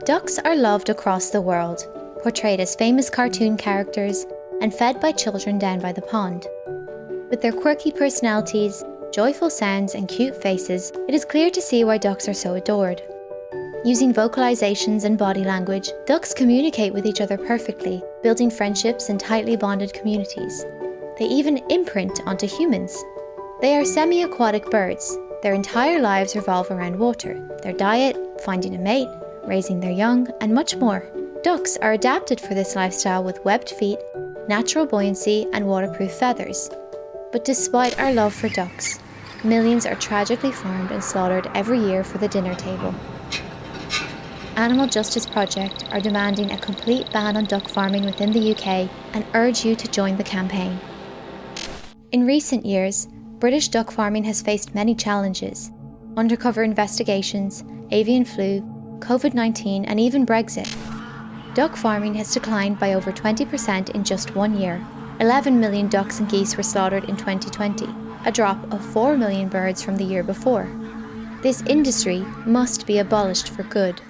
Ducks are loved across the world, portrayed as famous cartoon characters and fed by children down by the pond. With their quirky personalities, joyful sounds and cute faces, it is clear to see why ducks are so adored. Using vocalizations and body language, ducks communicate with each other perfectly, building friendships and tightly bonded communities. They even imprint onto humans. They are semi-aquatic birds. Their entire lives revolve around water, their diet, finding a mate, raising their young, and much more. Ducks are adapted for this lifestyle with webbed feet, natural buoyancy, and waterproof feathers. But despite our love for ducks, millions are tragically farmed and slaughtered every year for the dinner table. Animal Justice Project are demanding a complete ban on duck farming within the UK and urge you to join the campaign. In recent years, British duck farming has faced many challenges: undercover investigations, avian flu, COVID-19 and even Brexit. Duck farming has declined by over 20% in just 1 year. 11 million ducks and geese were slaughtered in 2020, a drop of 4 million birds from the year before. This industry must be abolished for good.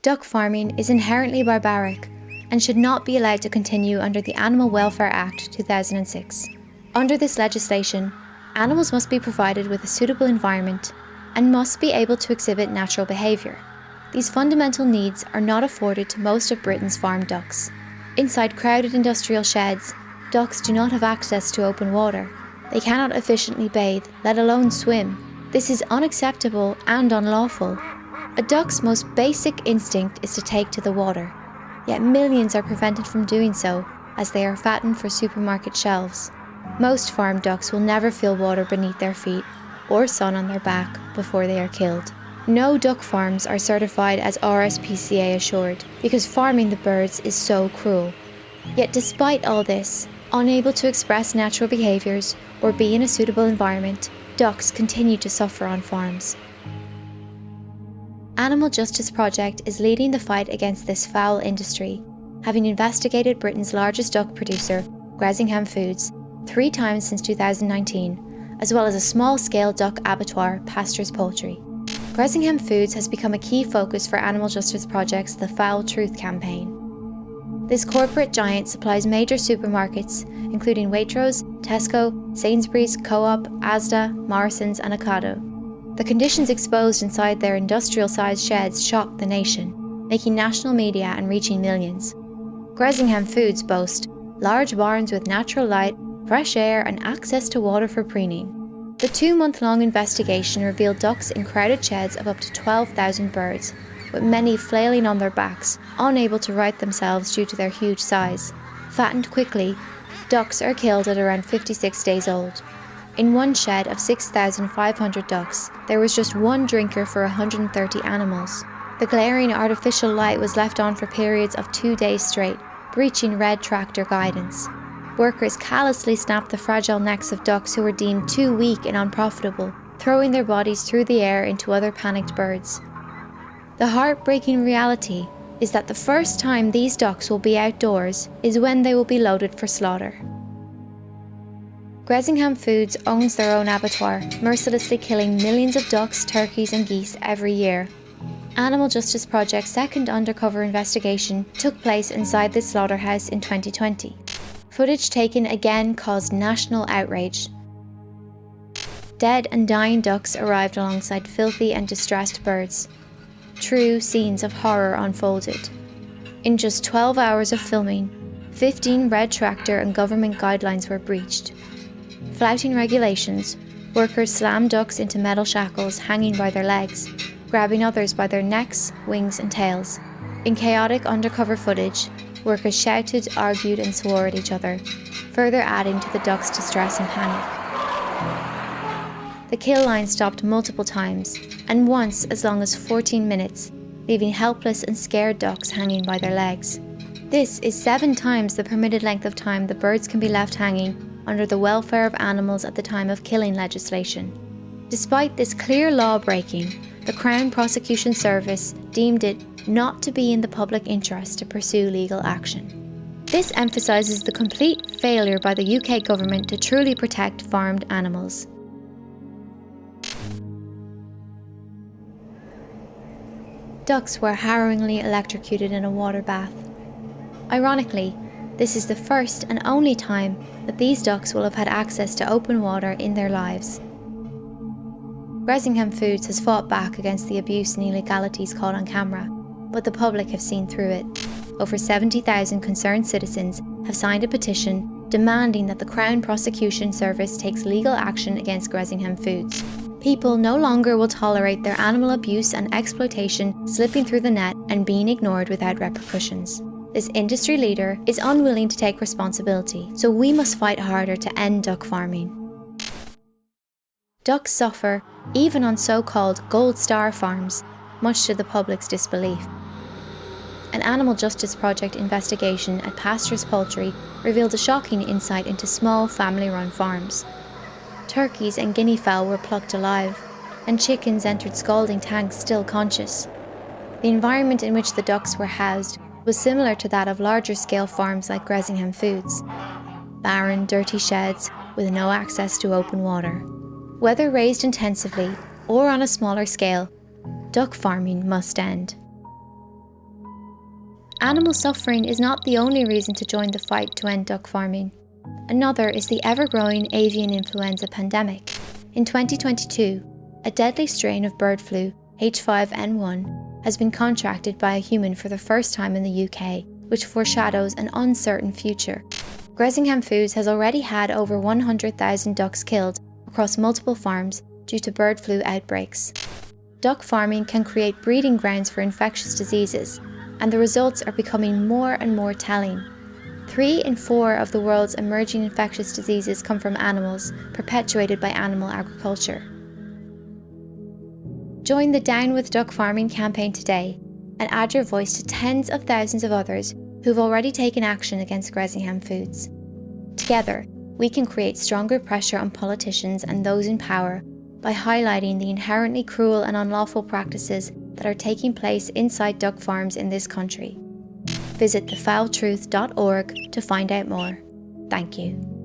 Duck farming is inherently barbaric and should not be allowed to continue under the Animal Welfare Act 2006. Under this legislation, animals must be provided with a suitable environment and must be able to exhibit natural behaviour. These fundamental needs are not afforded to most of Britain's farmed ducks. Inside crowded industrial sheds, ducks do not have access to open water. They cannot efficiently bathe, let alone swim. This is unacceptable and unlawful. A duck's most basic instinct is to take to the water, yet millions are prevented from doing so as they are fattened for supermarket shelves. Most farmed ducks will never feel water beneath their feet or sun on their back before they are killed. No duck farms are certified as RSPCA assured because farming the birds is so cruel. Yet despite all this, unable to express natural behaviours or be in a suitable environment, ducks continue to suffer on farms. Animal Justice Project is leading the fight against this foul industry, having investigated Britain's largest duck producer, Gressingham Foods, 3 times since 2019, as well as a small-scale duck abattoir, Pastures Poultry. Gressingham Foods has become a key focus for Animal Justice Project's The Foul Truth campaign. This corporate giant supplies major supermarkets, including Waitrose, Tesco, Sainsbury's, Co-op, Asda, Morrisons and Ocado. The conditions exposed inside their industrial-sized sheds shock the nation, making national media and reaching millions. Gressingham Foods boast large barns with natural light, fresh air and access to water for preening. The 2-month-long investigation revealed ducks in crowded sheds of up to 12,000 birds, with many flailing on their backs, unable to right themselves due to their huge size. Fattened quickly, ducks are killed at around 56 days old. In one shed of 6,500 ducks, there was just one drinker for 130 animals. The glaring artificial light was left on for periods of 2 days straight, breaching red tractor guidance. Workers callously snapped the fragile necks of ducks who were deemed too weak and unprofitable, throwing their bodies through the air into other panicked birds. The heartbreaking reality is that the first time these ducks will be outdoors is when they will be loaded for slaughter. Gressingham Foods owns their own abattoir, mercilessly killing millions of ducks, turkeys and geese every year. Animal Justice Project's second undercover investigation took place inside this slaughterhouse in 2020. Footage taken again caused national outrage. Dead and dying ducks arrived alongside filthy and distressed birds. True scenes of horror unfolded. In just 12 hours of filming, 15 red tractor and government guidelines were breached. Flouting regulations, workers slammed ducks into metal shackles hanging by their legs, grabbing others by their necks, wings and tails. In chaotic undercover footage, workers shouted, argued and swore at each other, further adding to the ducks' distress and panic. The kill line stopped multiple times, and once as long as 14 minutes, leaving helpless and scared ducks hanging by their legs. This is 7 times the permitted length of time the birds can be left hanging under the welfare of animals at the time of killing legislation. Despite this clear law breaking, the Crown Prosecution Service deemed it not to be in the public interest to pursue legal action. This emphasises the complete failure by the UK government to truly protect farmed animals. Ducks were harrowingly electrocuted in a water bath. Ironically, this is the first and only time that these ducks will have had access to open water in their lives. Gressingham Foods has fought back against the abuse and illegalities caught on camera, but the public have seen through it. Over 70,000 concerned citizens have signed a petition demanding that the Crown Prosecution Service takes legal action against Gressingham Foods. People no longer will tolerate their animal abuse and exploitation slipping through the net and being ignored without repercussions. This industry leader is unwilling to take responsibility, so we must fight harder to end duck farming. Ducks suffer, even on so-called gold star farms, much to the public's disbelief. An Animal Justice Project investigation at Pastures Poultry revealed a shocking insight into small family-run farms. Turkeys and guinea fowl were plucked alive, and chickens entered scalding tanks still conscious. The environment in which the ducks were housed was similar to that of larger-scale farms like Gressingham Foods. Barren, dirty sheds with no access to open water. Whether raised intensively or on a smaller scale, duck farming must end. Animal suffering is not the only reason to join the fight to end duck farming. Another is the ever-growing avian influenza pandemic. In 2022, a deadly strain of bird flu, H5N1, has been contracted by a human for the first time in the UK, which foreshadows an uncertain future. Gressingham Foods has already had over 100,000 ducks killed across multiple farms due to bird flu outbreaks. Duck farming can create breeding grounds for infectious diseases, and the results are becoming more and more telling. 3 in 4 of the world's emerging infectious diseases come from animals, perpetuated by animal agriculture. Join the Down with Duck Farming campaign today and add your voice to tens of thousands of others who've already taken action against Gressingham Foods. Together, we can create stronger pressure on politicians and those in power by highlighting the inherently cruel and unlawful practices that are taking place inside duck farms in this country. Visit thefoultruth.org to find out more. Thank you.